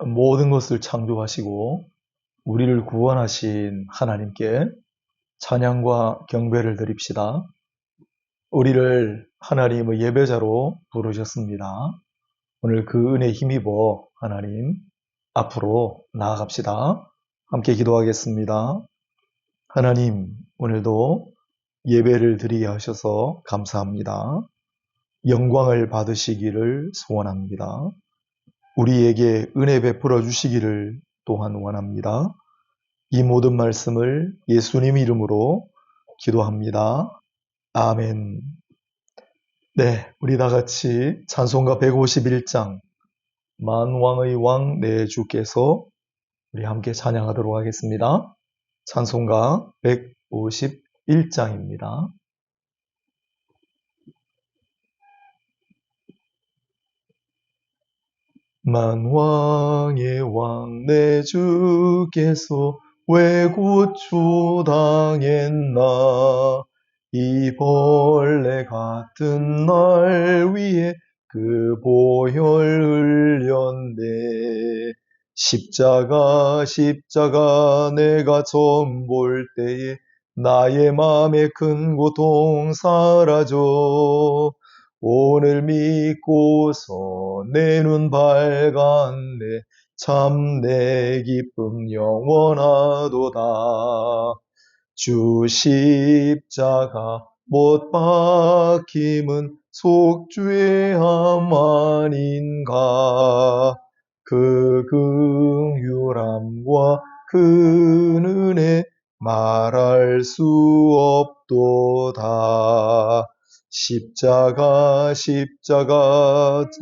모든 것을 창조하시고 우리를 구원하신 하나님께 찬양과 경배를 드립시다. 우리를 하나님의 예배자로 부르셨습니다. 오늘 그 은혜에 힘입어 하나님 앞으로 나아갑시다. 함께 기도하겠습니다. 하나님, 오늘도 예배를 드리게 하셔서 감사합니다. 영광을 받으시기를 소원합니다. 우리에게 은혜 베풀어 주시기를 또한 원합니다. 이 모든 말씀을 예수님 이름으로 기도합니다. 아멘. 네, 우리 다 같이 찬송가 151장 만왕의 왕 내 주께서 우리 함께 찬양하도록 하겠습니다. 찬송가 151장입니다. 만왕의 왕 내 주께서 왜 고초당했나. 이 벌레 같은 날 위에 그 보혈 흘렸네. 십자가 내가 처음 볼 때에 나의 맘에 큰 고통 사라져. 오늘 믿고서 내 눈 밝았네. 참 내 기쁨 영원하도다. 주 십자가 못 박힘은 속죄함 아닌가. 그 긍휼함과 그 은혜 말할 수 없도다. 십자가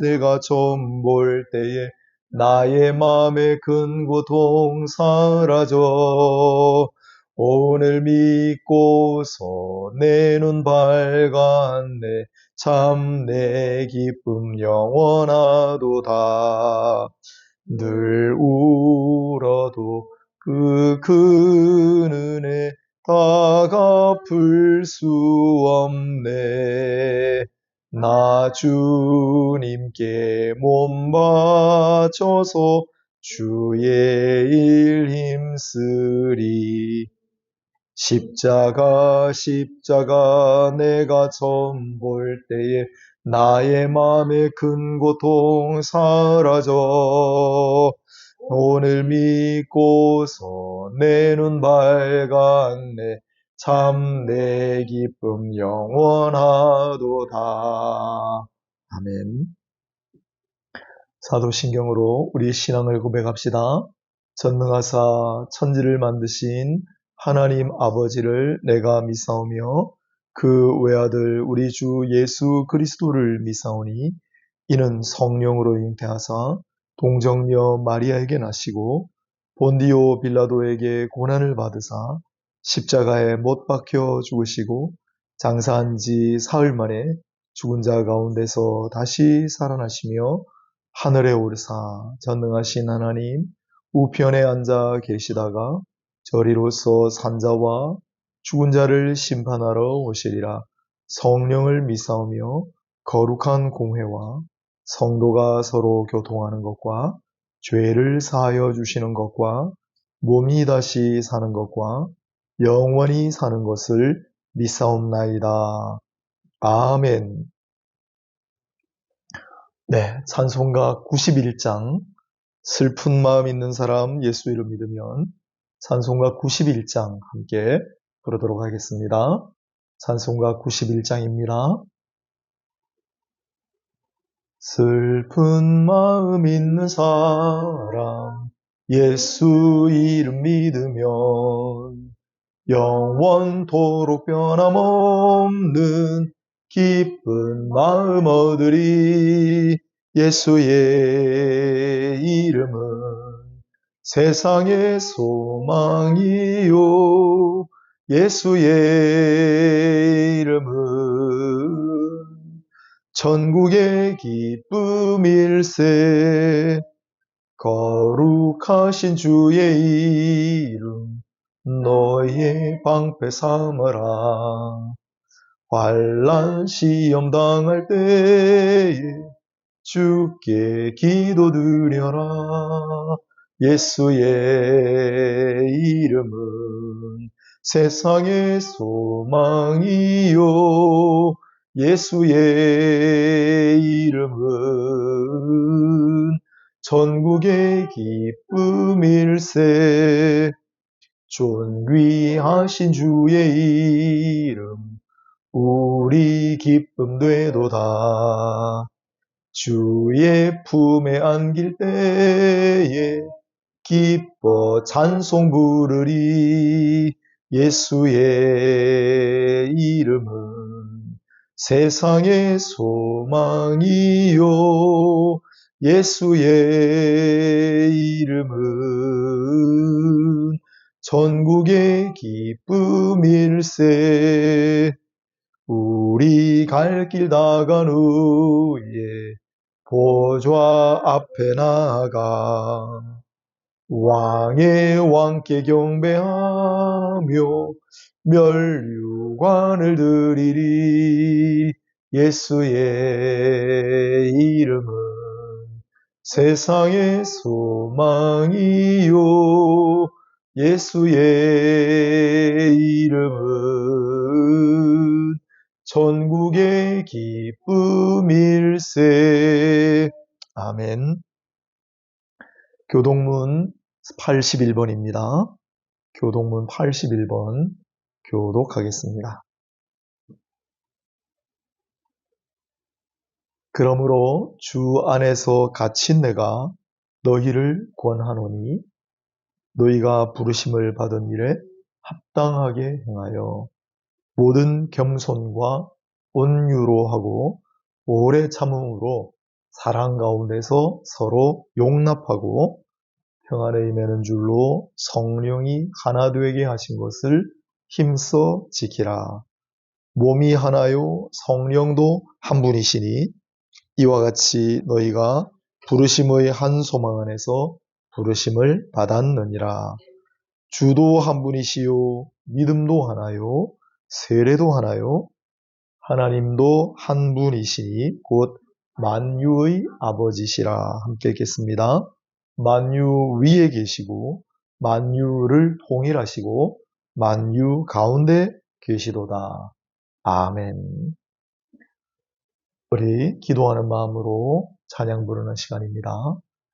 내가 처음 볼 때에 나의 맘에 큰 고통 사라져. 오늘 믿고서 내 눈 밝았네. 참 내 기쁨 영원하도다. 늘 울어도 그 큰 은혜 다 갚을 수 없네. 나 주님께 몸 바쳐서 주의 일 힘쓰리. 십자가 내가 처음 볼 때에 나의 맘에 큰 고통 사라져. 오늘 믿고서 내 눈 밝았네. 참 내 기쁨 영원하도다. 아멘. 사도신경으로 우리 신앙을 고백합시다. 전능하사 천지를 만드신 하나님 아버지를 내가 믿사오며 그 외아들 우리 주 예수 그리스도를 믿사오니 이는 성령으로 잉태하사 동정녀 마리아에게 나시고 본디오 빌라도에게 고난을 받으사 십자가에 못 박혀 죽으시고 장사한 지 사흘 만에 죽은 자 가운데서 다시 살아나시며 하늘에 오르사 전능하신 하나님 우편에 앉아 계시다가 저리로서 산자와 죽은 자를 심판하러 오시리라. 성령을 믿사오며 거룩한 공회와 성도가 서로 교통하는 것과 죄를 사하여 주시는 것과 몸이 다시 사는 것과 영원히 사는 것을 믿사옵나이다. 아멘. 네, 찬송가 91장 슬픈 마음 있는 사람 예수 이름 믿으면 찬송가 91장 함께 부르도록 하겠습니다. 찬송가 91장입니다. 슬픈 마음 있는 사람 예수 이름 믿으면 영원토록 변함없는 기쁜 마음 얻으리. 예수의 이름은 세상의 소망이요. 예수의 이름은 천국의 기쁨일세. 거룩하신 주의 이름 너의 방패 삼으라. 환난 시험 당할 때에 주께 기도드려라. 예수의 이름은 세상의 소망이요, 예수의 이름은 전국의 기쁨일세. 존귀하신 주의 이름 우리 기쁨 되도다. 주의 품에 안길 때에 기뻐 찬송 부르리. 예수의 이름은 세상의 소망이요, 예수의 이름은 전국의 기쁨일세. 우리 갈 길 다간 후에 보좌 앞에 나가 왕의 왕께 경배하며 면류관을 드리리. 예수의 이름은 세상의 소망이요, 예수의 이름은 전국의 기쁨일세. 아멘. 교동문 81번입니다. 교동문 81번 교독하겠습니다. 그러므로 주 안에서 갇힌 내가 너희를 권하노니 너희가 부르심을 받은 일에 합당하게 행하여 모든 겸손과 온유로 하고 오래 참음으로 사랑 가운데서 서로 용납하고 평안에 임하는 줄로 성령이 하나 되게 하신 것을 힘써 지키라. 몸이 하나요 성령도 한 분이시니 이와 같이 너희가 부르심의 한 소망 안에서 부르심을 받았느니라. 주도 한 분이시요 믿음도 하나요 세례도 하나요 하나님도 한 분이시니 곧 만유의 아버지시라. 함께 읽겠습니다. 만유 위에 계시고 만유를 통일하시고 만유 가운데 계시도다. 아멘. 우리 기도하는 마음으로 찬양 부르는 시간입니다.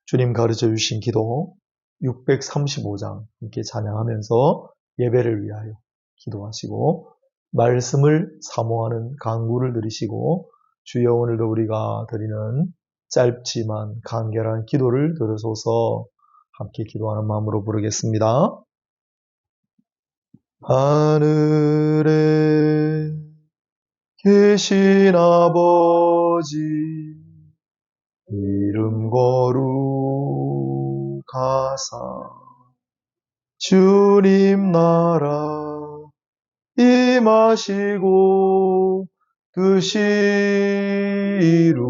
주님 가르쳐 주신 기도 635장 함께 찬양하면서 예배를 위하여 기도하시고 말씀을 사모하는 간구를 드리시고 주여 오늘도 우리가 드리는 짧지만 간결한 기도를 들으소서. 함께 기도하는 마음으로 부르겠습니다. 하늘에 계신 아버지 이름 거룩하사 주님 나라 임하시고 뜻이 이루어지이다.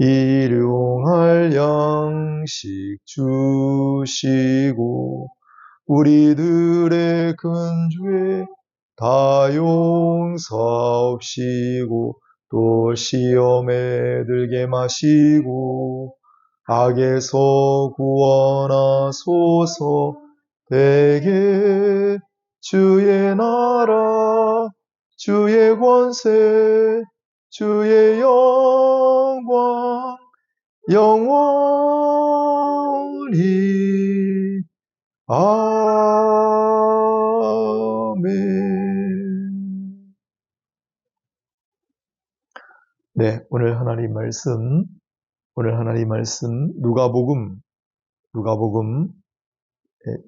일용할 양식 주시고 우리들의 근죄 다 용서하옵시고 또 시험에 들게 마시고 악에서 구원하소서. 대개 주의 나라 주의 권세 주의 영광 영원히 아멘. 네, 오늘 하나님 말씀 누가복음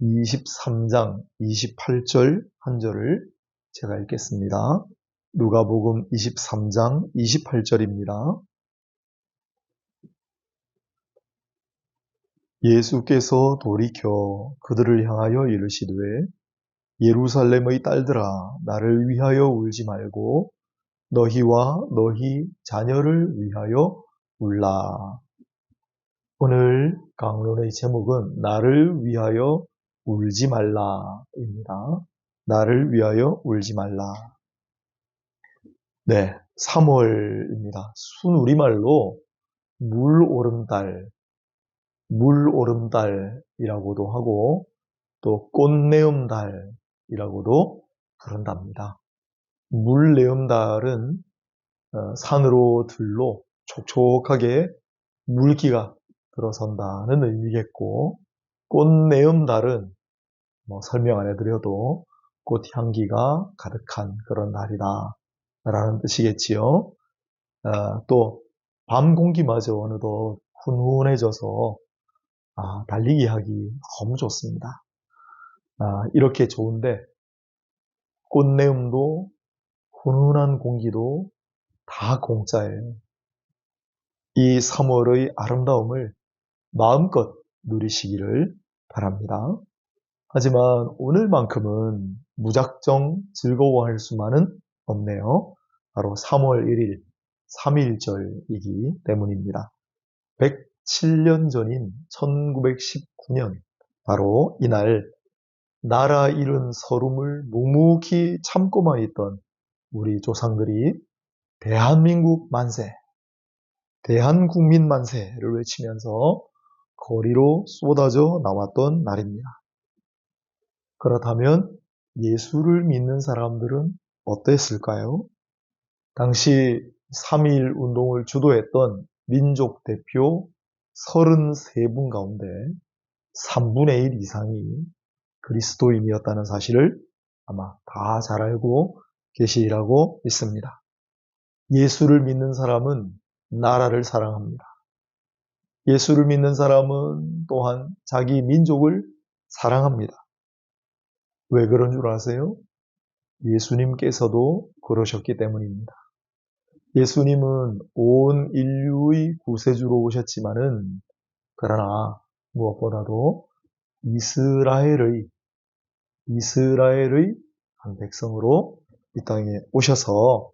23장 28절 한 절을 제가 읽겠습니다. 누가복음 23장 28절입니다. 예수께서 돌이켜 그들을 향하여 이르시되 예루살렘의 딸들아 나를 위하여 울지 말고 너희와 너희 자녀를 위하여 울라. 오늘 강론의 제목은 나를 위하여 울지 말라입니다. 나를 위하여 울지 말라. 네, 3월입니다. 순우리말로 물오름달이라고도 하고 또 꽃내음달이라고도 부른답니다. 물내음달은 산으로 들로 촉촉하게 물기가 들어선다는 의미겠고, 꽃내음달은 뭐 설명 안 해드려도 꽃향기가 가득한 그런 날이다 라는 뜻이겠지요. 또 밤 공기마저 어느덧 훈훈해져서 달리기 하기 너무 좋습니다. 이렇게 좋은데 꽃내음도 훈훈한 공기도 다 공짜예요. 이 3월의 아름다움을 마음껏 누리시기를 바랍니다. 하지만 오늘만큼은 무작정 즐거워할 수만은 없네요. 바로 3월 1일 3.1절이기 때문입니다. 107년 전인 1919년 바로 이날 나라 잃은 서름을 묵묵히 참고만 있던 우리 조상들이 대한민국 만세, 대한국민 만세를 외치면서 거리로 쏟아져 나왔던 날입니다. 그렇다면 예수를 믿는 사람들은 어땠을까요? 당시 3.1 운동을 주도했던 민족 대표 33분 가운데 3분의 1 이상이 그리스도인이었다는 사실을 아마 다 잘 알고 계시리라고 믿습니다. 예수를 믿는 사람은 나라를 사랑합니다. 예수를 믿는 사람은 또한 자기 민족을 사랑합니다. 왜 그런 줄 아세요? 예수님께서도 그러셨기 때문입니다. 예수님은 온 인류의 구세주로 오셨지만은 그러나 무엇보다도 이스라엘의 한 백성으로 이 땅에 오셔서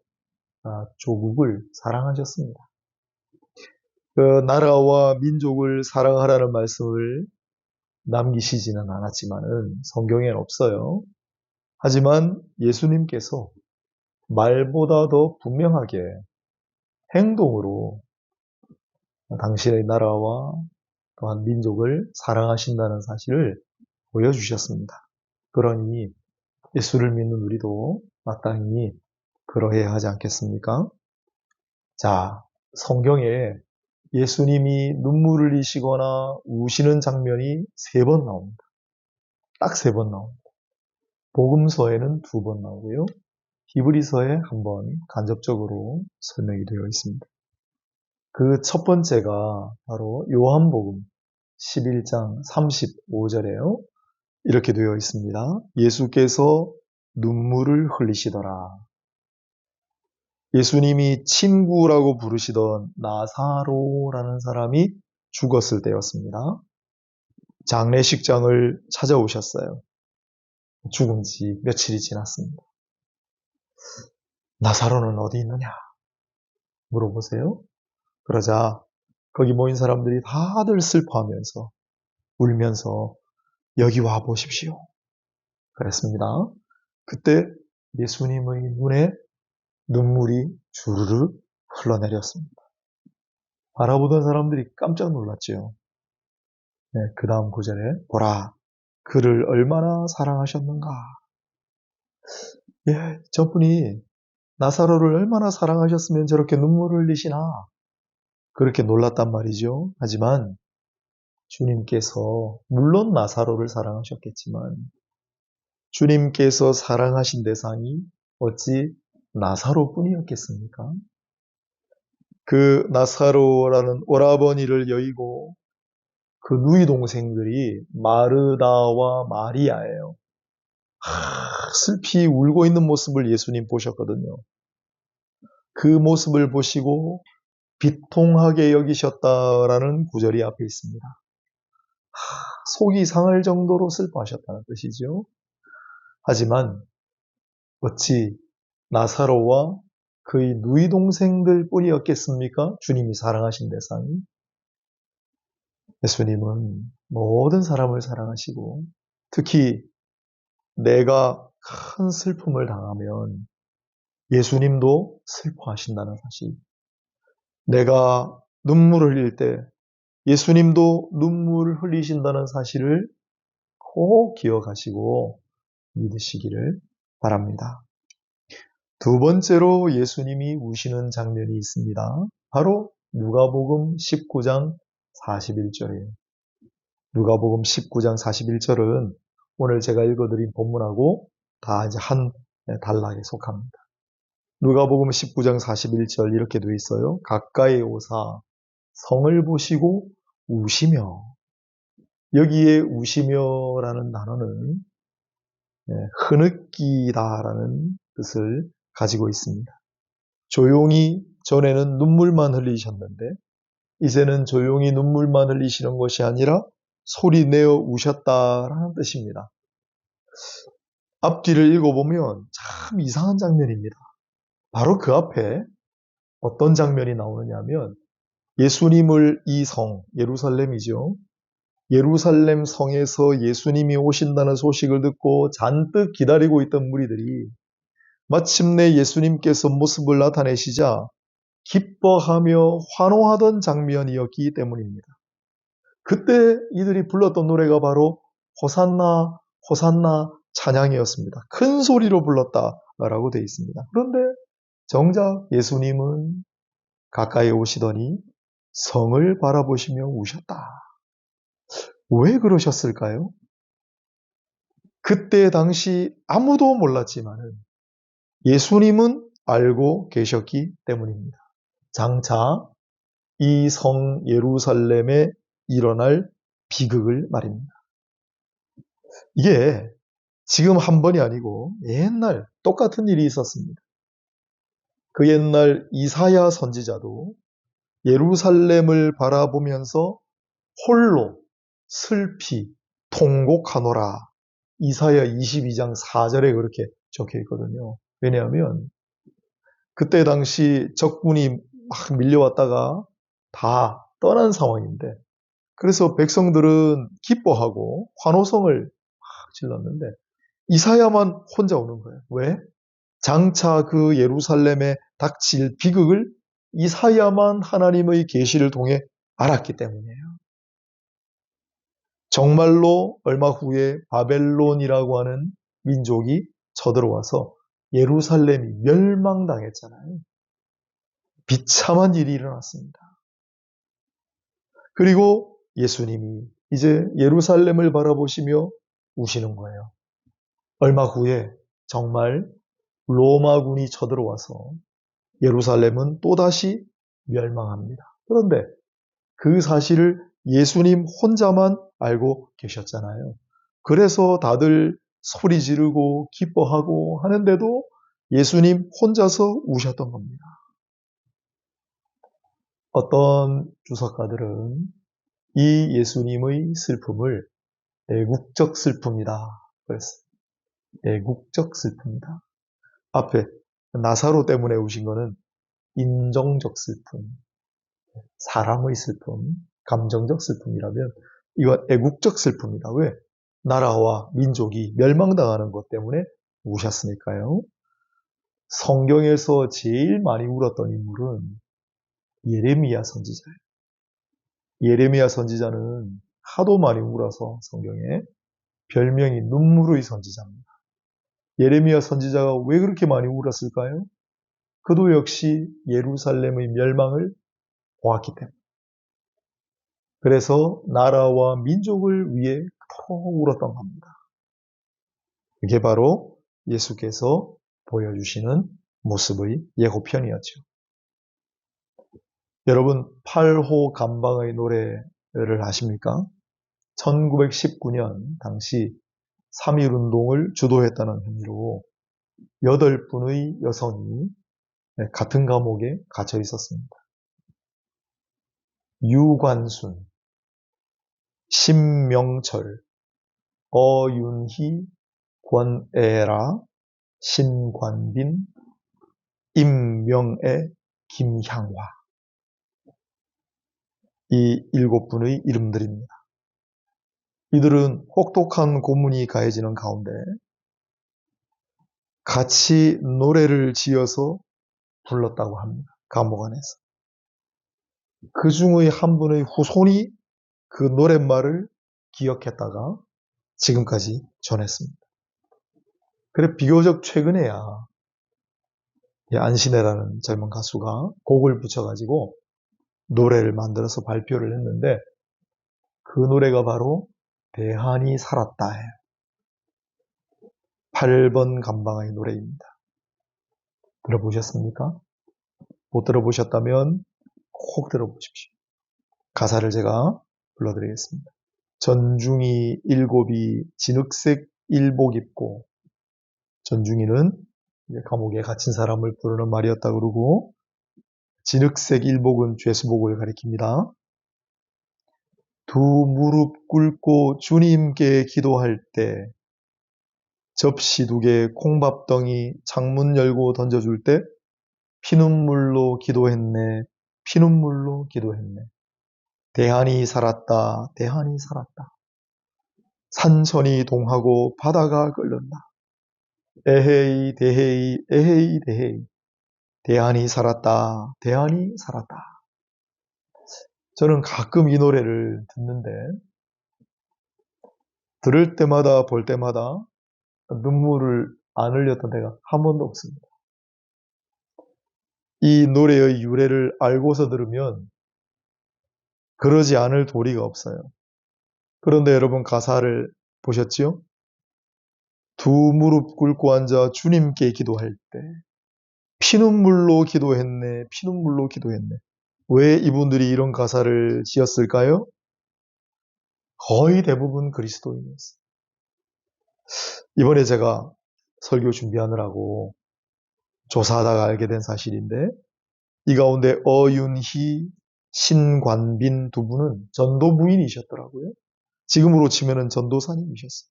조국을 사랑하셨습니다. 그 나라와 민족을 사랑하라는 말씀을 남기시지는 않았지만은 성경에는 없어요. 하지만 예수님께서 말보다 더 분명하게 행동으로 당신의 나라와 또한 민족을 사랑하신다는 사실을 보여주셨습니다. 그러니 예수를 믿는 우리도 마땅히 그러해야 하지 않겠습니까? 자, 성경에 예수님이 눈물을 흘리시거나 우시는 장면이 3번 나옵니다. 딱 3번 나옵니다. 복음서에는 2번 나오고요. 히브리서에 1번 간접적으로 설명이 되어 있습니다. 그 첫 번째가 바로 요한복음 11장 35절에요. 이렇게 되어 있습니다. 예수께서 눈물을 흘리시더라. 예수님이 친구라고 부르시던 나사로라는 사람이 죽었을 때였습니다. 장례식장을 찾아오셨어요. 죽은 지 며칠이 지났습니다. 나사로는 어디 있느냐? 물어보세요. 그러자 거기 모인 사람들이 다들 슬퍼하면서 울면서 여기 와 보십시오. 그랬습니다. 그때 예수님의 눈에 눈물이 주르르 흘러내렸습니다. 바라보던 사람들이 깜짝 놀랐죠. 네, 그 다음 구절에 보라, 그를 얼마나 사랑하셨는가. 예, 저분이 나사로를 얼마나 사랑하셨으면 저렇게 눈물을 흘리시나. 그렇게 놀랐단 말이죠. 하지만 주님께서 물론 나사로를 사랑하셨겠지만 주님께서 사랑하신 대상이 어찌 나사로뿐이었겠습니까? 그 나사로라는 오라버니를 여의고 그 누이 동생들이 마르다와 마리아예요. 슬피 울고 있는 모습을 예수님 보셨거든요. 그 모습을 보시고 비통하게 여기셨다라는 구절이 앞에 있습니다. 속이 상할 정도로 슬퍼하셨다는 뜻이죠. 하지만 어찌 나사로와 그의 누이 동생들 뿐이었겠습니까? 주님이 사랑하신 대상이. 예수님은 모든 사람을 사랑하시고 특히 내가 큰 슬픔을 당하면 예수님도 슬퍼하신다는 사실. 내가 눈물을 흘릴 때 예수님도 눈물을 흘리신다는 사실을 꼭 기억하시고 믿으시기를 바랍니다. 두 번째로 예수님이 우시는 장면이 있습니다. 바로 누가복음 19장 41절이에요. 누가복음 19장 41절은 오늘 제가 읽어드린 본문하고 다 이제 한 단락에 속합니다. 누가복음 19장 41절 이렇게 되어 있어요. 가까이 오사 성을 보시고 우시며, 여기에 우시며라는 단어는 흐느끼다라는 뜻을 가지고 있습니다. 조용히 전에는 눈물만 흘리셨는데 이제는 조용히 눈물만 흘리시는 것이 아니라 소리 내어 우셨다라는 뜻입니다. 앞뒤를 읽어보면 참 이상한 장면입니다. 바로 그 앞에 어떤 장면이 나오느냐 하면 예수님을 이 성, 예루살렘이죠. 예루살렘 성에서 예수님이 오신다는 소식을 듣고 잔뜩 기다리고 있던 무리들이 마침내 예수님께서 모습을 나타내시자 기뻐하며 환호하던 장면이었기 때문입니다. 그때 이들이 불렀던 노래가 바로 호산나, 호산나 찬양이었습니다. 큰 소리로 불렀다라고 되어 있습니다. 그런데 정작 예수님은 가까이 오시더니 성을 바라보시며 우셨다. 왜 그러셨을까요? 그때 당시 아무도 몰랐지만 예수님은 알고 계셨기 때문입니다. 장차 이 성 예루살렘에 일어날 비극을 말입니다. 이게 지금 한 번이 아니고 옛날 똑같은 일이 있었습니다. 그 옛날 이사야 선지자도 예루살렘을 바라보면서 홀로 슬피 통곡하노라. 이사야 22장 4절에 그렇게 적혀 있거든요. 왜냐하면 그때 당시 적군이 막 밀려왔다가 다 떠난 상황인데, 그래서 백성들은 기뻐하고 환호성을 막 질렀는데 이사야만 혼자 오는 거예요. 왜? 장차 그 예루살렘에 닥칠 비극을 이사야만 하나님의 계시를 통해 알았기 때문이에요. 정말로 얼마 후에 바벨론이라고 하는 민족이 쳐들어와서 예루살렘이 멸망당했잖아요. 비참한 일이 일어났습니다. 그리고 예수님이 이제 예루살렘을 바라보시며 우시는 거예요. 얼마 후에 정말 로마군이 쳐들어와서 예루살렘은 또다시 멸망합니다. 그런데 그 사실을 예수님 혼자만 알고 계셨잖아요. 그래서 다들 소리 지르고 기뻐하고 하는데도 예수님 혼자서 우셨던 겁니다. 어떤 주석가들은 이 예수님의 슬픔을 애국적 슬픔이다 그랬어요. 애국적 슬픔이다. 앞에 나사로 때문에 우신 거는 인정적 슬픔, 사랑의 슬픔, 감정적 슬픔이라면 이건 애국적 슬픔이다. 왜? 나라와 민족이 멸망당하는 것 때문에 우셨으니까요. 성경에서 제일 많이 울었던 인물은 예레미야 선지자예요. 예레미야 선지자는 하도 많이 울어서 성경에 별명이 눈물의 선지자입니다. 예레미야 선지자가 왜 그렇게 많이 울었을까요? 그도 역시 예루살렘의 멸망을 보았기 때문에. 그래서 나라와 민족을 위해 그토록 울었던 겁니다. 이게 바로 예수께서 보여주시는 모습의 예고편이었죠. 여러분 8호 감방의 노래를 아십니까? 1919년 당시 3.1운동을 주도했다는 혐의로 8분의 여성이 같은 감옥에 갇혀 있었습니다. 유관순, 신명철, 어윤희, 권애라, 신관빈, 임명애, 김향화. 이 7분의 이름들입니다. 이들은 혹독한 고문이 가해지는 가운데 같이 노래를 지어서 불렀다고 합니다. 감옥 안에서. 그 중의 한 분의 후손이 그 노랫말을 기억했다가 지금까지 전했습니다. 그래 비교적 최근에야 안신혜라는 젊은 가수가 곡을 붙여가지고 노래를 만들어서 발표를 했는데 그 노래가 바로 대한이 살았다예요. 8번 감방의 노래입니다. 들어보셨습니까? 못 들어보셨다면 꼭 들어보십시오. 가사를 제가 불러드리겠습니다. 전중이 일곱이 진흙색 일복 입고, 전중이는 감옥에 갇힌 사람을 부르는 말이었다 그러고, 진흙색 일복은 죄수복을 가리킵니다. 두 무릎 꿇고 주님께 기도할 때, 접시 2개 콩밥덩이 창문 열고 던져줄 때 피눈물로 기도했네, 피눈물로 기도했네. 대한이 살았다, 대한이 살았다. 산천이 동하고 바다가 끓는다. 에헤이 대헤이 에헤이 대헤이. 대한이 살았다, 대한이 살았다. 저는 가끔 이 노래를 듣는데 들을 때마다 볼 때마다 눈물을 안 흘렸던 때가 한 번도 없습니다. 이 노래의 유래를 알고서 들으면 그러지 않을 도리가 없어요. 그런데 여러분 가사를 보셨지요? 두 무릎 꿇고 앉아 주님께 기도할 때 피눈물로 기도했네, 피눈물로 기도했네. 왜 이분들이 이런 가사를 지었을까요? 거의 대부분 그리스도인이었어요. 이번에 제가 설교 준비하느라고 조사하다가 알게 된 사실인데 이 가운데 어윤희, 신관빈 2분은 전도 부인이셨더라고요. 지금으로 치면은 전도사님이셨어요.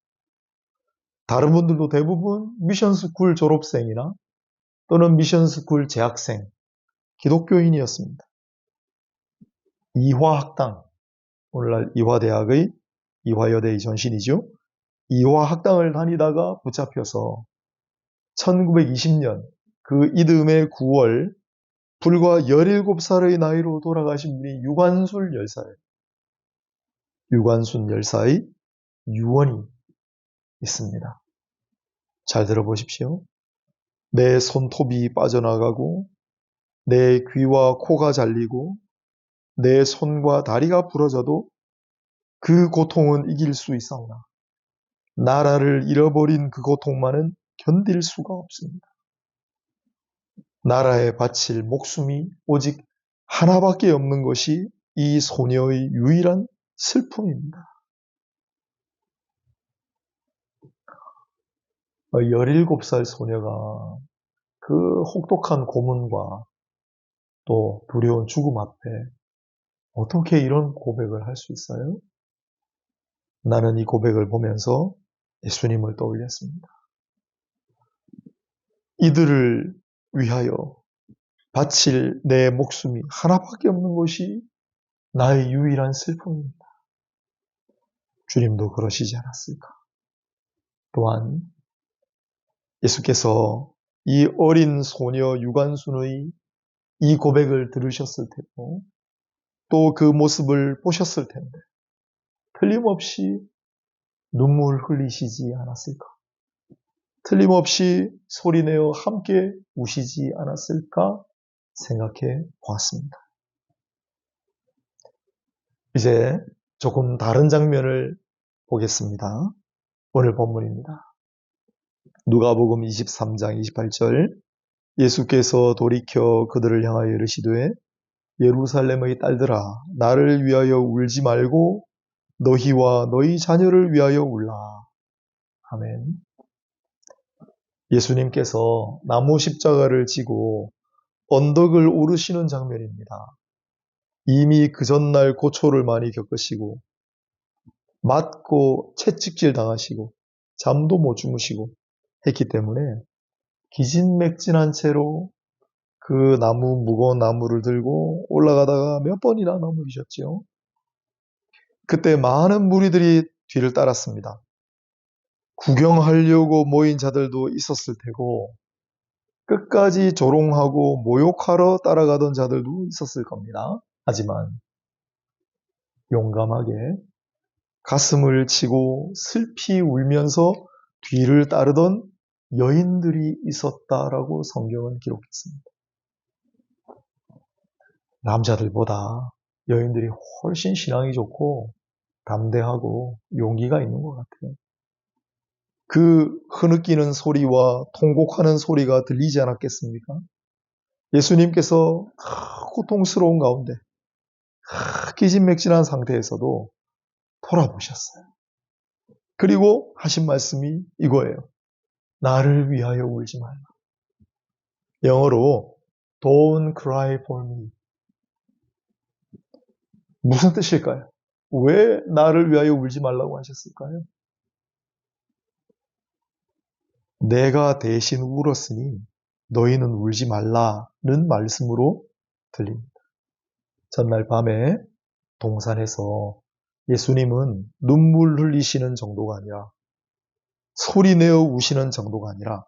다른 분들도 대부분 미션스쿨 졸업생이나 또는 미션스쿨 재학생, 기독교인이었습니다. 이화학당, 오늘날 이화대학의 이화여대의 전신이죠. 이화학당을 다니다가 붙잡혀서 1920년 그 이듬해 9월 불과 17살의 나이로 돌아가신 분이 유관순 열사예요. 유관순 열사의 유언이 있습니다. 잘 들어보십시오. 내 손톱이 빠져나가고 내 귀와 코가 잘리고 내 손과 다리가 부러져도 그 고통은 이길 수 있사오나 나라를 잃어버린 그 고통만은 견딜 수가 없습니다. 나라에 바칠 목숨이 오직 하나밖에 없는 것이 이 소녀의 유일한 슬픔입니다. 17살 소녀가 그 혹독한 고문과 또 두려운 죽음 앞에 어떻게 이런 고백을 할 수 있어요? 나는 이 고백을 보면서 예수님을 떠올렸습니다. 이들을 위하여 바칠 내 목숨이 하나밖에 없는 것이 나의 유일한 슬픔입니다. 주님도 그러시지 않았을까? 또한 예수께서 이 어린 소녀 유관순의 이 고백을 들으셨을 테고 또 그 모습을 보셨을 텐데 틀림없이 눈물 흘리시지 않았을까? 틀림없이 소리내어 함께 우시지 않았을까 생각해 보았습니다. 이제 조금 다른 장면을 보겠습니다. 오늘 본문입니다. 누가복음 23장 28절 예수께서 돌이켜 그들을 향하여 이르시되 예루살렘의 딸들아 나를 위하여 울지 말고 너희와 너희 자녀를 위하여 울라. 아멘. 예수님께서 나무 십자가를 지고 언덕을 오르시는 장면입니다. 이미 그 전날 고초를 많이 겪으시고 맞고 채찍질 당하시고 잠도 못 주무시고 했기 때문에 기진맥진한 채로 그 무거운 나무를 들고 올라가다가 몇 번이나 넘어지셨죠. 그때 많은 무리들이 뒤를 따랐습니다. 구경하려고 모인 자들도 있었을 테고 끝까지 조롱하고 모욕하러 따라가던 자들도 있었을 겁니다. 하지만 용감하게 가슴을 치고 슬피 울면서 뒤를 따르던 여인들이 있었다라고 성경은 기록했습니다. 남자들보다 여인들이 훨씬 신앙이 좋고 담대하고 용기가 있는 것 같아요. 그 흐느끼는 소리와 통곡하는 소리가 들리지 않았겠습니까? 예수님께서 고통스러운 가운데 기진맥진한 상태에서도 돌아보셨어요. 그리고 하신 말씀이 이거예요. 나를 위하여 울지 말라. 영어로 Don't cry for me. 무슨 뜻일까요? 왜 나를 위하여 울지 말라고 하셨을까요? 내가 대신 울었으니 너희는 울지 말라는 말씀으로 들립니다. 전날 밤에 동산에서 예수님은 눈물 흘리시는 정도가 아니라 소리 내어 우시는 정도가 아니라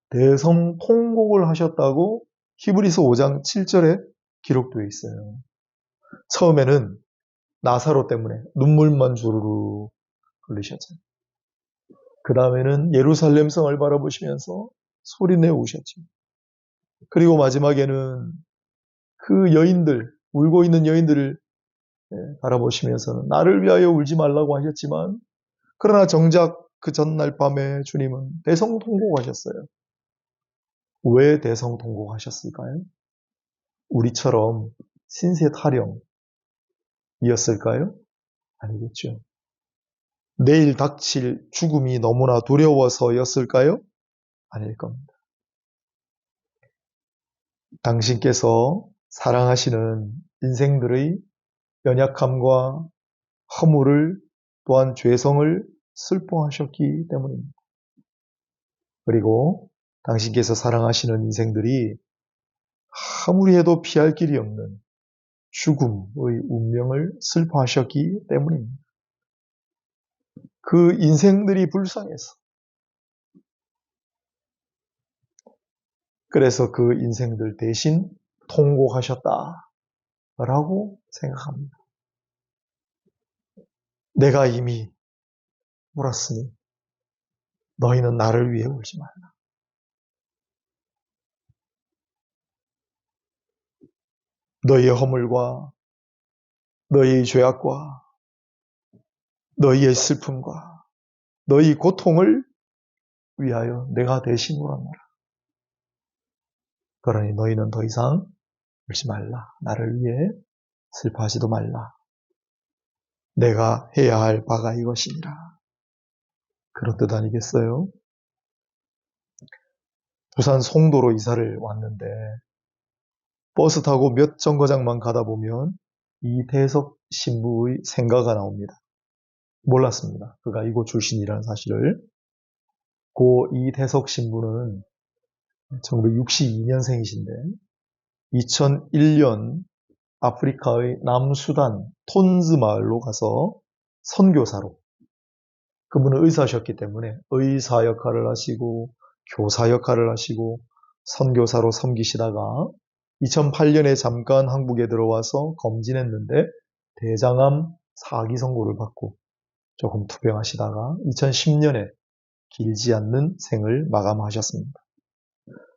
대성통곡을 하셨다고 히브리서 5장 7절에 기록되어 있어요. 처음에는 나사로 때문에 눈물만 주르르 흘리셨죠. 그 다음에는 예루살렘 성을 바라보시면서 소리내어 우셨죠. 그리고 마지막에는 그 여인들, 울고 있는 여인들을 바라보시면서는 나를 위하여 울지 말라고 하셨지만 그러나 정작 그 전날 밤에 주님은 대성통곡하셨어요. 왜 대성통곡하셨을까요? 우리처럼 신세 타령이었을까요? 아니겠죠. 내일 닥칠 죽음이 너무나 두려워서였을까요? 아닐 겁니다. 당신께서 사랑하시는 인생들의 연약함과 허물을 또한 죄성을 슬퍼하셨기 때문입니다. 그리고 당신께서 사랑하시는 인생들이 아무리 해도 피할 길이 없는 죽음의 운명을 슬퍼하셨기 때문입니다. 그 인생들이 불쌍해서 그래서 그 인생들 대신 통곡하셨다라고 생각합니다. 내가 이미 울었으니 너희는 나를 위해 울지 말라. 너희의 허물과 너희의 죄악과 너희의 슬픔과 너희 고통을 위하여 내가 대신 울었노라. 그러니 너희는 더 이상 울지 말라. 나를 위해 슬퍼하지도 말라. 내가 해야 할 바가 이것이니라. 그런 뜻 아니겠어요? 부산 송도로 이사를 왔는데 버스 타고 몇 정거장만 가다 보면 이태석 신부의 생가가 나옵니다. 몰랐습니다. 그가 이곳 출신이라는 사실을. 고 이태석 신부는 1962년생이신데 2001년 아프리카의 남수단 톤즈 마을로 가서 선교사로, 그분은 의사셨기 때문에 의사 역할을 하시고 교사 역할을 하시고 선교사로 섬기시다가 2008년에 잠깐 한국에 들어와서 검진했는데 대장암 4기 선고를 받고 조금 투병하시다가 2010년에 길지 않는 생을 마감하셨습니다.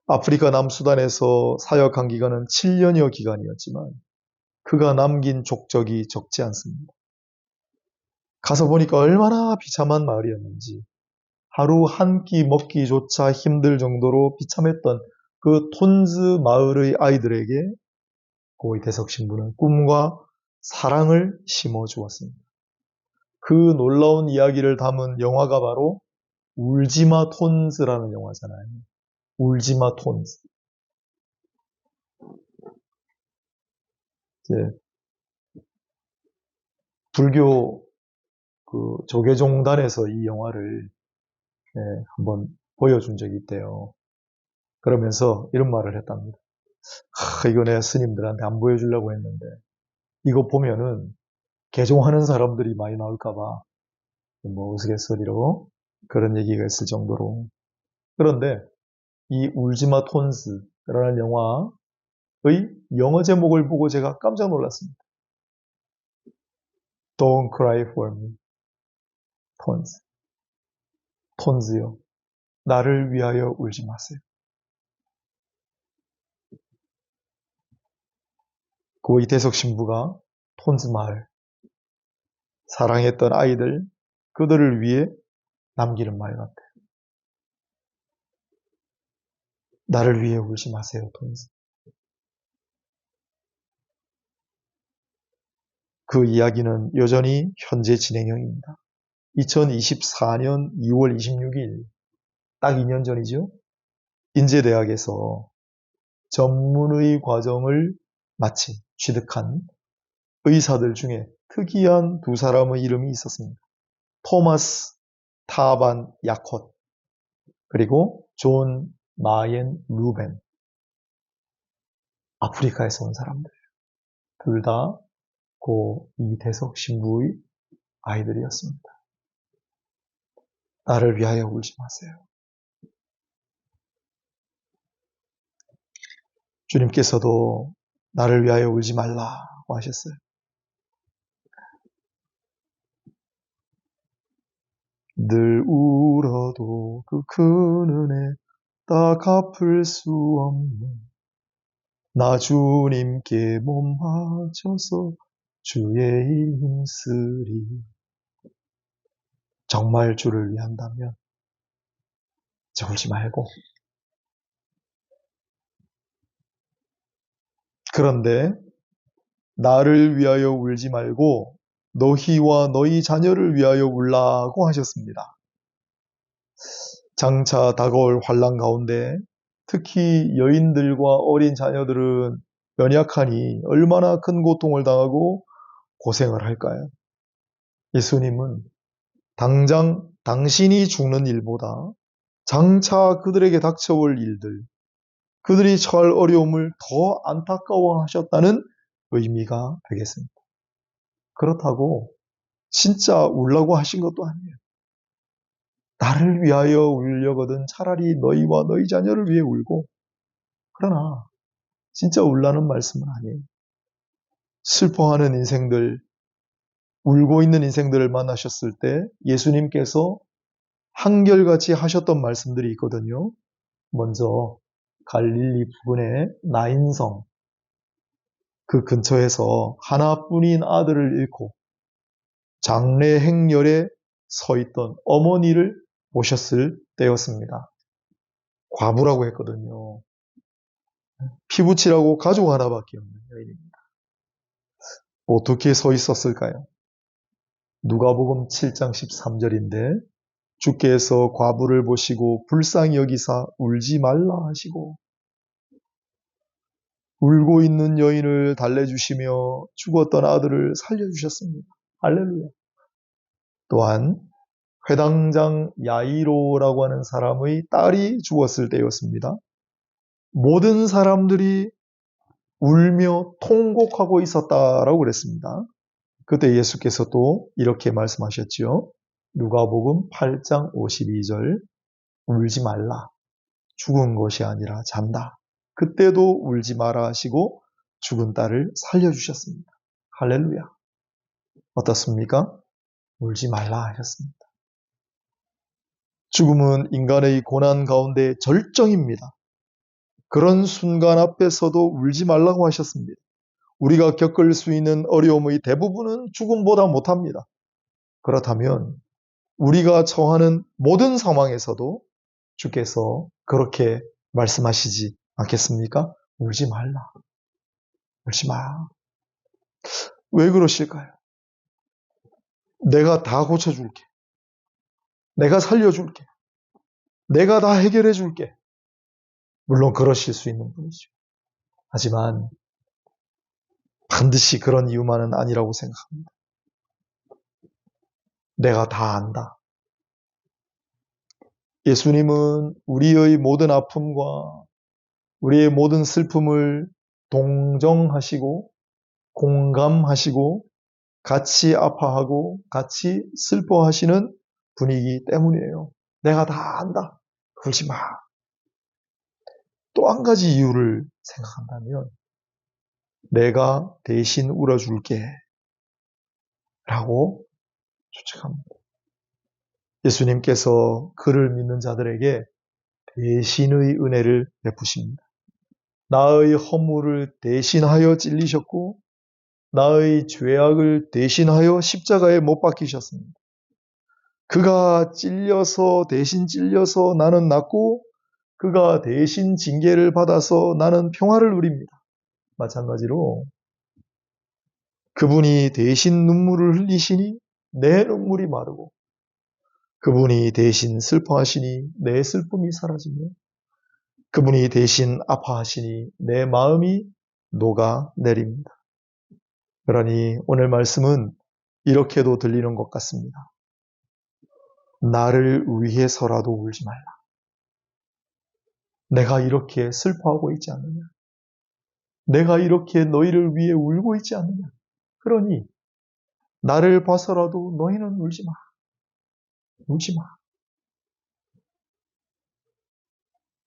아프리카 남수단에서 사역한 기간은 7년여 기간이었지만 그가 남긴 족적이 적지 않습니다. 가서 보니까 얼마나 비참한 마을이었는지, 하루 한 끼 먹기조차 힘들 정도로 비참했던 그 톤즈 마을의 아이들에게 고이태석 신부는 꿈과 사랑을 심어주었습니다. 그 놀라운 이야기를 담은 영화가 바로 울지마 톤즈라는 영화잖아요. 울지마 톤즈. 이제 불교 그 조계종단에서 이 영화를 한번 보여준 적이 있대요. 그러면서 이런 말을 했답니다. 이거 내가 스님들한테 안 보여주려고 했는데 이거 보면은 개종하는 사람들이 많이 나올까봐 뭐 우스갯소리로 그런 얘기가 있을 정도로. 그런데 이 울지마 톤스라는 영화의 영어 제목을 보고 제가 깜짝 놀랐습니다. Don't cry for me, 톤스. 톤스요. 나를 위하여 울지 마세요. 고 이태석 신부가 톤스 마을, 사랑했던 아이들, 그들을 위해 남기는 말 같아요. 나를 위해 울지 마세요, 톤스. 그 이야기는 여전히 현재 진행형입니다. 2024년 2월 26일, 딱 2년 전이죠. 인제대학에서 전문의 과정을 마친, 취득한 의사들 중에 특이한 두 사람의 이름이 있었습니다. 토마스 타반 야콧, 그리고 존 마옌 루벤. 아프리카에서 온 사람들. 둘 다 고 이태석 신부의 아이들이었습니다. 나를 위하여 울지 마세요. 주님께서도 나를 위하여 울지 말라고 하셨어요. 늘 울어도 그 큰 은혜 다 갚을 수 없는 나 주님께 몸 바쳐서 주의 일 힘쓰리. 정말 주를 위한다면 울지 말고. 그런데 나를 위하여 울지 말고 너희와 너희 자녀를 위하여 울라고 하셨습니다. 장차 다가올 환난 가운데 특히 여인들과 어린 자녀들은 연약하니 얼마나 큰 고통을 당하고 고생을 할까요? 예수님은 당장 당신이 죽는 일보다 장차 그들에게 닥쳐올 일들, 그들이 처할 어려움을 더 안타까워하셨다는 의미가 되겠습니다. 그렇다고 진짜 울라고 하신 것도 아니에요. 나를 위하여 울려거든 차라리 너희와 너희 자녀를 위해 울고, 그러나 진짜 울라는 말씀은 아니에요. 슬퍼하는 인생들, 울고 있는 인생들을 만나셨을 때 예수님께서 한결같이 하셨던 말씀들이 있거든요. 먼저 갈릴리 부근의 나인성, 그 근처에서 하나뿐인 아들을 잃고 장례 행렬에 서 있던 어머니를 모셨을 때였습니다. 과부라고 했거든요. 피부치라고 가족 하나밖에 없는 여인입니다. 어떻게 서 있었을까요? 누가복음 7장 13절인데 주께서 과부를 보시고 불쌍히 여기사 울지 말라 하시고 울고 있는 여인을 달래주시며 죽었던 아들을 살려주셨습니다. 할렐루야. 또한 회당장 야이로라고 하는 사람의 딸이 죽었을 때였습니다. 모든 사람들이 울며 통곡하고 있었다라고 그랬습니다. 그때 예수께서 또 이렇게 말씀하셨지요. 누가복음 8장 52절 울지 말라. 죽은 것이 아니라 잔다. 그때도 울지 마라 하시고 죽은 딸을 살려주셨습니다. 할렐루야. 어떻습니까? 울지 말라 하셨습니다. 죽음은 인간의 고난 가운데 절정입니다. 그런 순간 앞에서도 울지 말라고 하셨습니다. 우리가 겪을 수 있는 어려움의 대부분은 죽음보다 못합니다. 그렇다면 우리가 처하는 모든 상황에서도 주께서 그렇게 말씀하시지 않겠습니까? 울지 말라. 울지 마. 왜 그러실까요? 내가 다 고쳐줄게. 내가 살려줄게. 내가 다 해결해줄게. 물론 그러실 수 있는 분이죠. 하지만 반드시 그런 이유만은 아니라고 생각합니다. 내가 다 안다. 예수님은 우리의 모든 아픔과 우리의 모든 슬픔을 동정하시고 공감하시고 같이 아파하고 같이 슬퍼하시는 분위기 때문이에요. 내가 다 안다. 울지 마. 또 한 가지 이유를 생각한다면 내가 대신 울어줄게 라고 추측합니다. 예수님께서 그를 믿는 자들에게 대신의 은혜를 베푸십니다. 나의 허물을 대신하여 찔리셨고 나의 죄악을 대신하여 십자가에 못 박히셨습니다. 그가 대신 찔려서 나는 낫고 그가 대신 징계를 받아서 나는 평화를 누립니다. 마찬가지로 그분이 대신 눈물을 흘리시니 내 눈물이 마르고 그분이 대신 슬퍼하시니 내 슬픔이 사라지며 그분이 대신 아파하시니 내 마음이 녹아내립니다. 그러니 오늘 말씀은 이렇게도 들리는 것 같습니다. 나를 위해서라도 울지 말라. 내가 이렇게 슬퍼하고 있지 않느냐? 내가 이렇게 너희를 위해 울고 있지 않느냐? 그러니 나를 봐서라도 너희는 울지 마. 울지 마.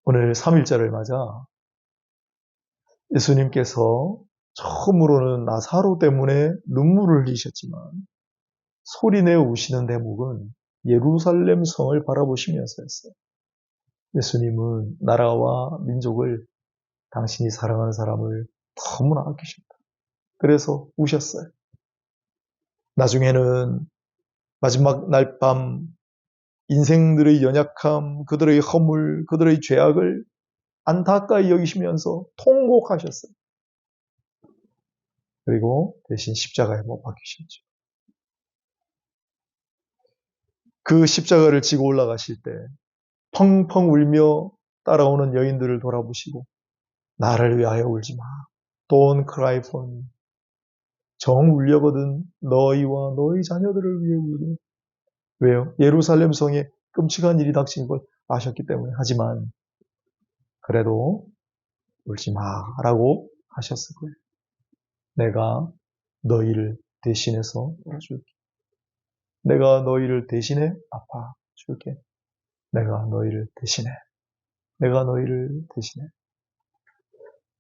오늘 3일절을 맞아 예수님께서 처음으로는 나사로 때문에 눈물을 흘리셨지만 소리내어 우시는 대목은 예루살렘 성을 바라보시면서였어요. 예수님은 나라와 민족을 당신이 사랑하는 사람을 너무나 아끼셨다. 그래서 우셨어요. 나중에는 마지막 날 밤 인생들의 연약함, 그들의 허물, 그들의 죄악을 안타까이 여기시면서 통곡하셨어요. 그리고 대신 십자가에 못 박히셨죠. 그 십자가를 지고 올라가실 때 펑펑 울며 따라오는 여인들을 돌아보시고 나를 위하여 울지 마. Don't cry for me. 정 울려거든 너희와 너희 자녀들을 위해 울게. 왜요? 예루살렘 성에 끔찍한 일이 닥친 걸 아셨기 때문에. 하지만 그래도 울지 마라고 하셨을 거예요. 내가 너희를 대신해서 울어줄게. 내가 너희를 대신해 아파줄게. 내가 너희를 대신해. 내가 너희를 대신해.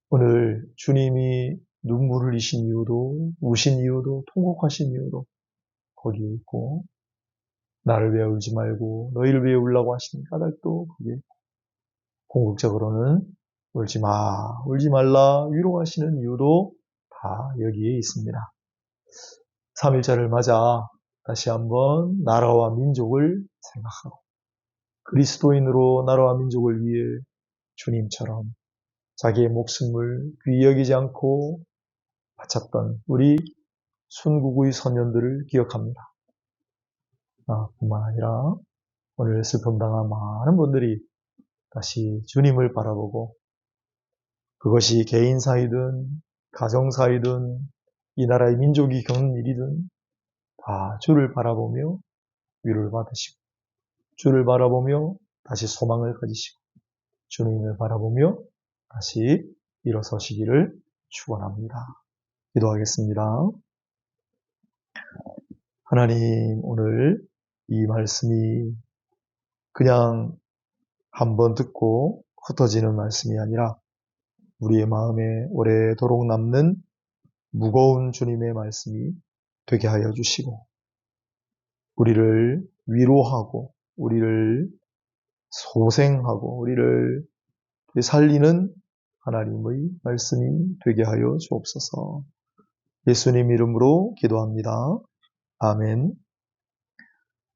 오늘 주님이 눈물을 흘리신 이유도, 우신 이유도, 통곡하신 이유도 거기에 있고, 나를 위해 울지 말고 너희를 위해 울라고 하시는 까닭도 거기에 있고, 궁극적으로는 울지 마, 울지 말라 위로하시는 이유도 다 여기에 있습니다. 3일절을 맞아 다시 한번 나라와 민족을 생각하고 그리스도인으로 나라와 민족을 위해 주님처럼 자기의 목숨을 귀히 여기지 않고 바쳤던 우리 순국의 선연들을 기억합니다. 뿐만 아니라 오늘 슬픔 당한 많은 분들이 다시 주님을 바라보고 그것이 개인 사이든 가정 사이든 이 나라의 민족이 겪는 일이든 다 주를 바라보며 위로를 받으시고 주를 바라보며 다시 소망을 가지시고 주님을 바라보며 다시 일어서시기를 축원합니다. 기도하겠습니다. 하나님, 오늘 이 말씀이 그냥 한번 듣고 흩어지는 말씀이 아니라 우리의 마음에 오래도록 남는 무거운 주님의 말씀이 되게 하여 주시고 우리를 위로하고 우리를 소생하고 우리를 살리는 하나님의 말씀이 되게 하여 주옵소서. 예수님 이름으로 기도합니다. 아멘.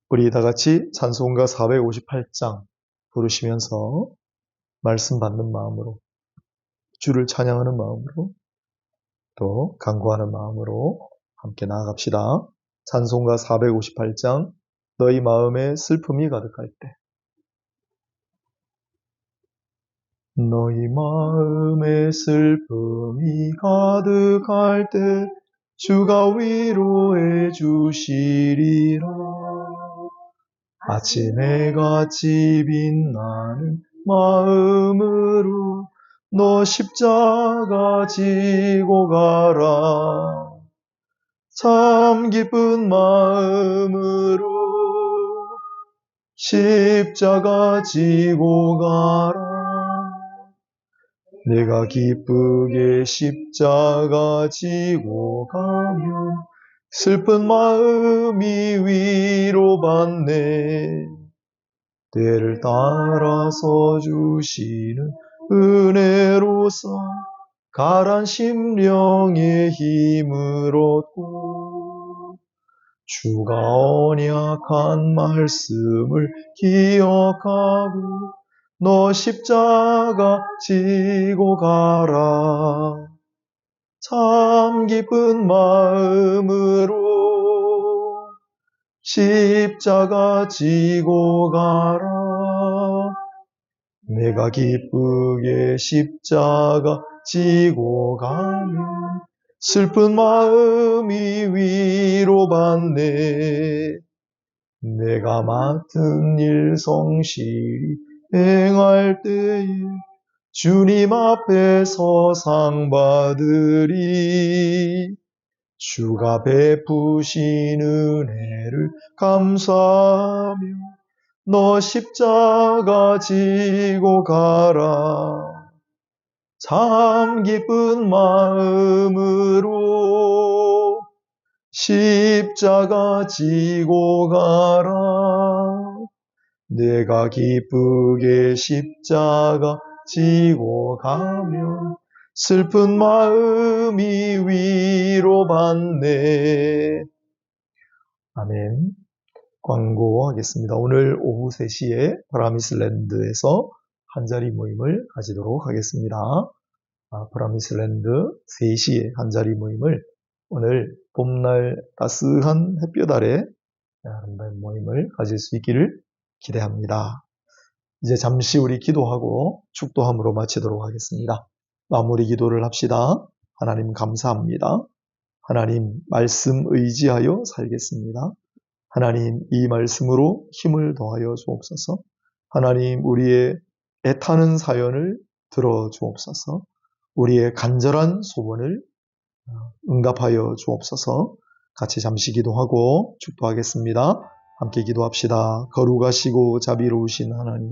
우리 다 같이 찬송가 458장 부르시면서 말씀 받는 마음으로 주를 찬양하는 마음으로 또 간구하는 마음으로 함께 나아갑시다. 찬송가 458장 너희 마음에 슬픔이 가득할 때 너희 마음에 슬픔이 가득할 때 주가 위로해 주시리라. 아침에 같이 빛나는 마음으로 너 십자가 지고 가라. 참 기쁜 마음으로 십자가 지고 가라. 내가 기쁘게 십자가 지고 가면 슬픈 마음이 위로받네. 때를 따라서 주시는 은혜로서 가란 심령의 힘을 얻고 주가 언약한 말씀을 기억하고 너 십자가 지고 가라. 참 기쁜 마음으로 십자가 지고 가라. 내가 기쁘게 십자가 지고 가면 슬픈 마음이 위로받네. 내가 맡은 일 성실히 행할 때에 주님 앞에서 상 받으리. 주가 베푸신 은혜를 감사하며 너 십자가 지고 가라. 참 기쁜 마음으로 십자가 지고 가라. 내가 기쁘게 십자가 지고 가면 슬픈 마음이 위로받네. 아멘. 광고하겠습니다. 오늘 오후 3시에 프라미스랜드에서 한자리 모임을 가지도록 하겠습니다. 프라미스랜드 3시에 한자리 모임을 오늘 봄날 따스한 햇볕 아래 아름다운 모임을 가질 수 있기를 기대합니다. 이제 잠시 우리 기도하고 축도함으로 마치도록 하겠습니다. 마무리 기도를 합시다. 하나님 감사합니다. 하나님 말씀 의지하여 살겠습니다. 하나님 이 말씀으로 힘을 더하여 주옵소서. 하나님 우리의 애타는 사연을 들어 주옵소서. 우리의 간절한 소원을 응답하여 주옵소서. 같이 잠시 기도하고 축도하겠습니다. 함께 기도합시다. 거룩하시고 자비로우신 하나님,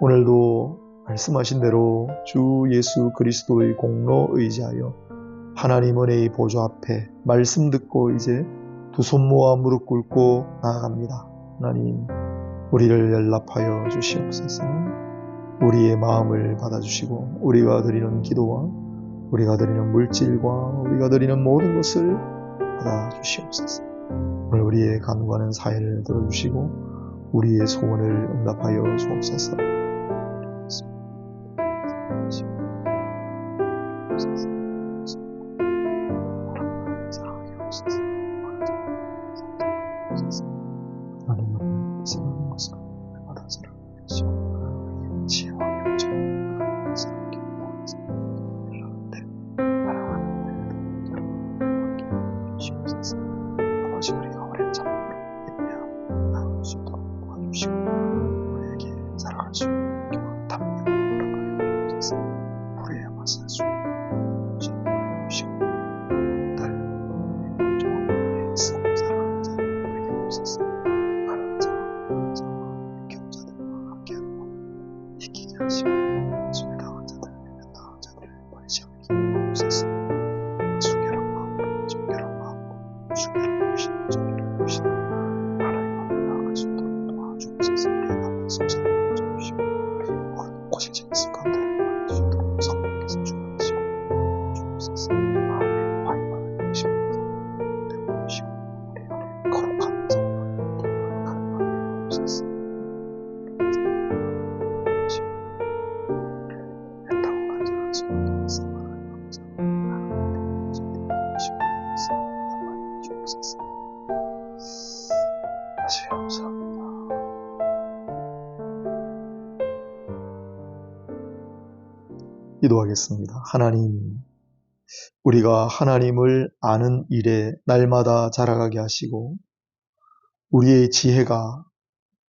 오늘도 말씀하신 대로 주 예수 그리스도의 공로 의지하여 하나님 은혜의 보좌 앞에 말씀 듣고 이제 두 손 모아 무릎 꿇고 나아갑니다. 하나님, 우리를 연락하여 주시옵소서. 우리의 마음을 받아주시고 우리가 드리는 기도와 우리가 드리는 물질과 우리가 드리는 모든 것을 받아주시옵소서. 오늘 우리의 간구하는 사연을 들어주시고 우리의 소원을 응답하여 주옵소서. 하나님은 사랑하는 것을 받아 사랑하시고 지혜와 명철을 사랑하게 하는데 사랑하는 여러분 주옵소서. 아버지, 우리가 오랜 잠으로 예배하고 나올 수 있도록 도와주시고 우리에게 살아갈 수 있는 경험 담력을 허락하여 주옵소서. 불의에 맞설 수 있는 신뢰하여 주시고 날 좋은 쓰고 살아가는 자를 되게 하옵소서. 가난한 자와 경자들과 함께하고 이기게 하시고 주의 당한 자들, 당한 자들을 버리지 않게 하옵소서. 순결한 마음으로 정결한 마음으로 순결한 무신 정결한 무신 하나님 앞에 나아갈 수 있도록 도와주옵소서. 우리의 남은 성장을 도와주시고 고실진 습관들을 버릴 수 있도록 성령께서 주관하시고 주옵소서. 마음에 화이만한 영심으로 내어주시고 우리 안에 거룩한 성령을 가능하게 하옵소서. 애타고 간절한 소원을 말하는 감사로 하나님의 주시고 남아있는 주옵소서. 다시 감사합니다. 기도하겠습니다. 하나님, 우리가 하나님을 아는 일에 날마다 자라가게 하시고 우리의 지혜가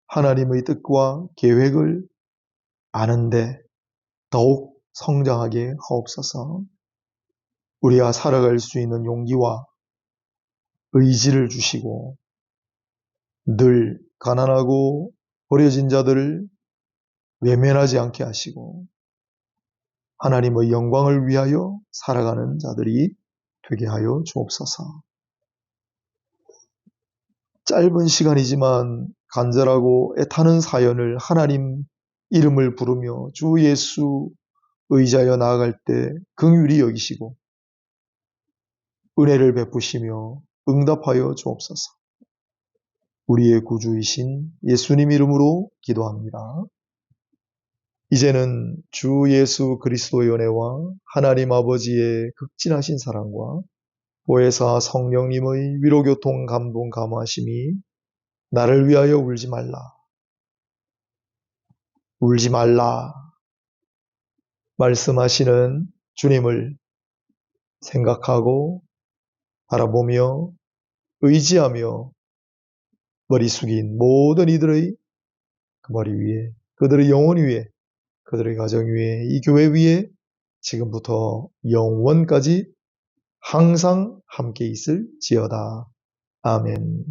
하나님의 뜻과 계획을 아는데 더욱 성장하게 하옵소서. 우리가 살아갈 수 있는 용기와 의지를 주시고 늘 가난하고 버려진 자들을 외면하지 않게 하시고 하나님의 영광을 위하여 살아가는 자들이 되게 하여 주옵소서. 짧은 시간이지만 간절하고 애타는 사연을 하나님 이름을 부르며 주 예수 의지하여 나아갈 때 긍휼히 여기시고 은혜를 베푸시며 응답하여 주옵소서. 우리의 구주이신 예수님 이름으로 기도합니다. 이제는 주 예수 그리스도의 은혜와 하나님 아버지의 극진하신 사랑과 보혜사 성령님의 위로교통 감동 감화심이 나를 위하여 울지 말라, 울지 말라 말씀하시는 주님을 생각하고 바라보며 의지하며 머리 숙인 모든 이들의 그 머리 위에, 그들의 영혼 위에, 그들의 가정 위에, 이 교회 위에 지금부터 영원까지 항상 함께 있을지어다. 아멘.